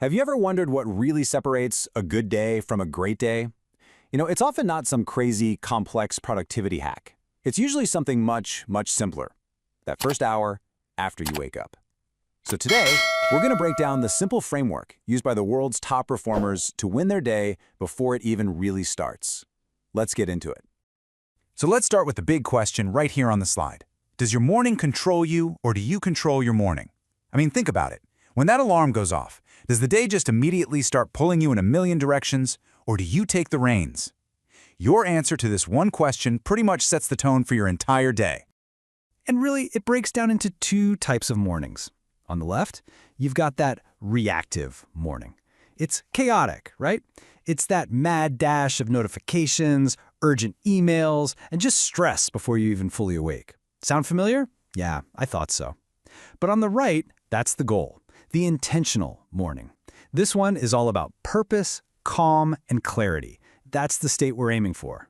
Have you ever wondered what really separates a good day from a great day? It's often not some crazy, complex productivity hack. It's usually something much, much simpler. That first hour after you wake up. So today, we're going to break down the simple framework used by the world's top performers to win their day before it even really starts. Let's get into it. So let's start with the big question right here on the slide. Does your morning control you, or do you control your morning? I mean, think about it. When that alarm goes off, does the day just immediately start pulling you in a million directions, or do you take the reins? Your answer to this one question pretty much sets the tone for your entire day. And really, it breaks down into two types of mornings. On the left, you've got that reactive morning. It's chaotic, right? It's that mad dash of notifications, urgent emails, and just stress before you even fully awake. Sound familiar? Yeah, I thought so. But on the right, that's the goal, the intentional morning. This one is all about purpose, calm, and clarity. That's the state we're aiming for.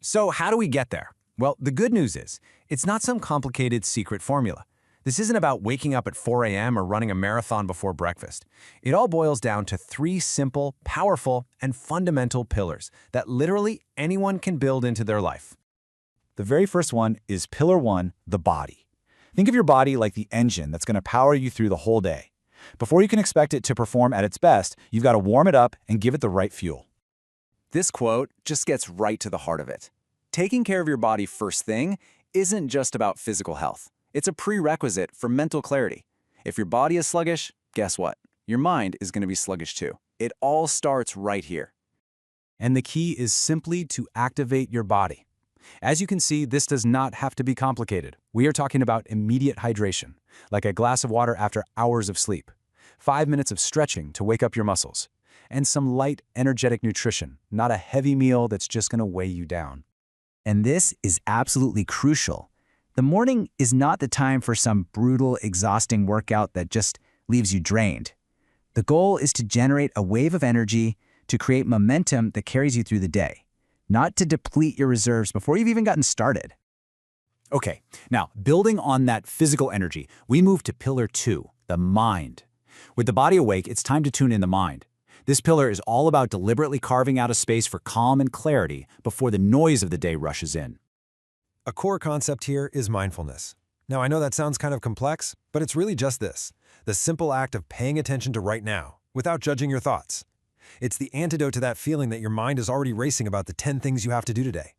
So how do we get there? Well, the good news is, it's not some complicated secret formula. This isn't about waking up at 4 a.m. or running a marathon before breakfast. It all boils down to three simple, powerful, and fundamental pillars that literally anyone can build into their life. The very first one is Pillar 1, the body. Think of your body like the engine that's going to power you through the whole day. Before you can expect it to perform at its best, you've got to warm it up and give it the right fuel. This quote just gets right to the heart of it. Taking care of your body first thing isn't just about physical health. It's a prerequisite for mental clarity. If your body is sluggish, guess what? Your mind is going to be sluggish too. It all starts right here. And the key is simply to activate your body. As you can see, this does not have to be complicated. We are talking about immediate hydration, like a glass of water after hours of sleep, 5 minutes of stretching to wake up your muscles, and some light, energetic nutrition, not a heavy meal that's just going to weigh you down. And this is absolutely crucial. The morning is not the time for some brutal, exhausting workout that just leaves you drained. The goal is to generate a wave of energy to create momentum that carries you through the day, not to deplete your reserves before you've even gotten started. Okay, now building on that physical energy, we move to Pillar 2, the mind. With the body awake, it's time to tune in the mind. This pillar is all about deliberately carving out a space for calm and clarity before the noise of the day rushes in. A core concept here is mindfulness. Now, I know that sounds kind of complex, but it's really just this, the simple act of paying attention to right now, without judging your thoughts. It's the antidote to that feeling that your mind is already racing about the 10 things you have to do today.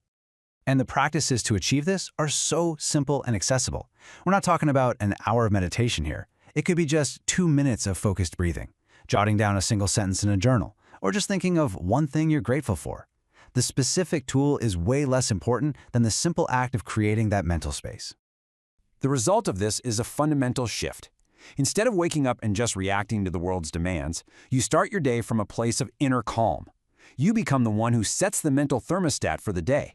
And the practices to achieve this are so simple and accessible. We're not talking about an hour of meditation here. It could be just 2 minutes of focused breathing, jotting down a single sentence in a journal, or just thinking of one thing you're grateful for. The specific tool is way less important than the simple act of creating that mental space. The result of this is a fundamental shift. Instead of waking up and just reacting to the world's demands, you start your day from a place of inner calm. You become the one who sets the mental thermostat for the day.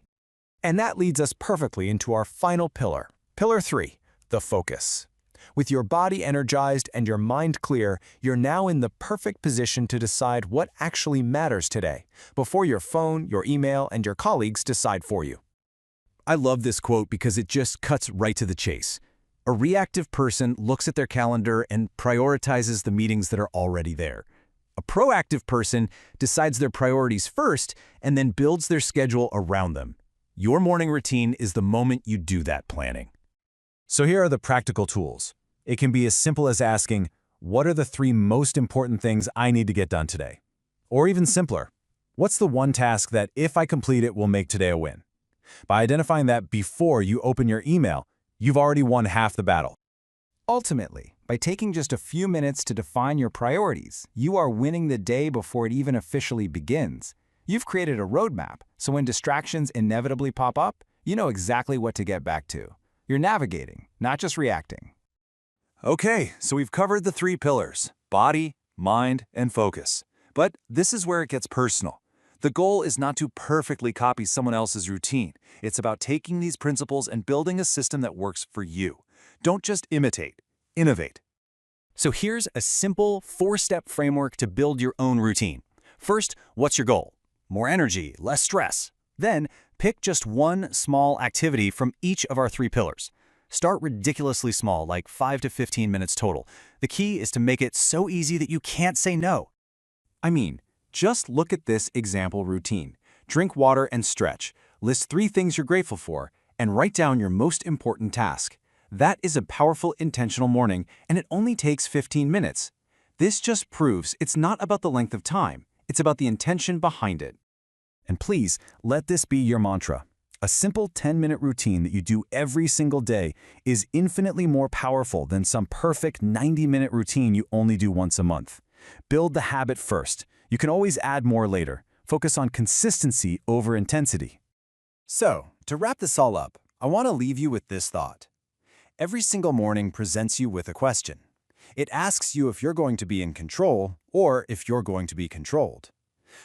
And that leads us perfectly into our final pillar, Pillar 3, the focus. With your body energized and your mind clear, you're now in the perfect position to decide what actually matters today, before your phone, your email, and your colleagues decide for you. I love this quote because it just cuts right to the chase. A reactive person looks at their calendar and prioritizes the meetings that are already there. A proactive person decides their priorities first and then builds their schedule around them. Your morning routine is the moment you do that planning. So here are the practical tools. It can be as simple as asking, what are the 3 most important things I need to get done today? Or even simpler, what's the one task that if I complete it will make today a win? By identifying that before you open your email, you've already won half the battle. Ultimately, by taking just a few minutes to define your priorities, you are winning the day before it even officially begins. You've created a roadmap, so when distractions inevitably pop up, you know exactly what to get back to. You're navigating, not just reacting. Okay, so we've covered the 3 pillars, body, mind, and focus. But this is where it gets personal. The goal is not to perfectly copy someone else's routine. It's about taking these principles and building a system that works for you. Don't just imitate, innovate. So here's a simple 4-step framework to build your own routine. First, what's your goal? More energy, less stress. Then, pick just one small activity from each of our 3 pillars. Start ridiculously small, like 5 to 15 minutes total. The key is to make it so easy that you can't say no. I mean, just look at this example routine. Drink water and stretch. List 3 things you're grateful for, and write down your most important task. That is a powerful, intentional morning, and it only takes 15 minutes. This just proves it's not about the length of time. It's about the intention behind it. And please, let this be your mantra. A simple 10-minute routine that you do every single day is infinitely more powerful than some perfect 90-minute routine you only do once a month. Build the habit first. You can always add more later. Focus on consistency over intensity. So, to wrap this all up, I want to leave you with this thought. Every single morning presents you with a question. It asks you if you're going to be in control or if you're going to be controlled.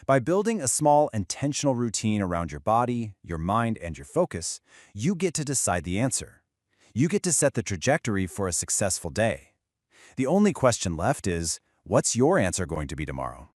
By building a small, intentional routine around your body, your mind, and your focus, you get to decide the answer. You get to set the trajectory for a successful day. The only question left is, what's your answer going to be tomorrow?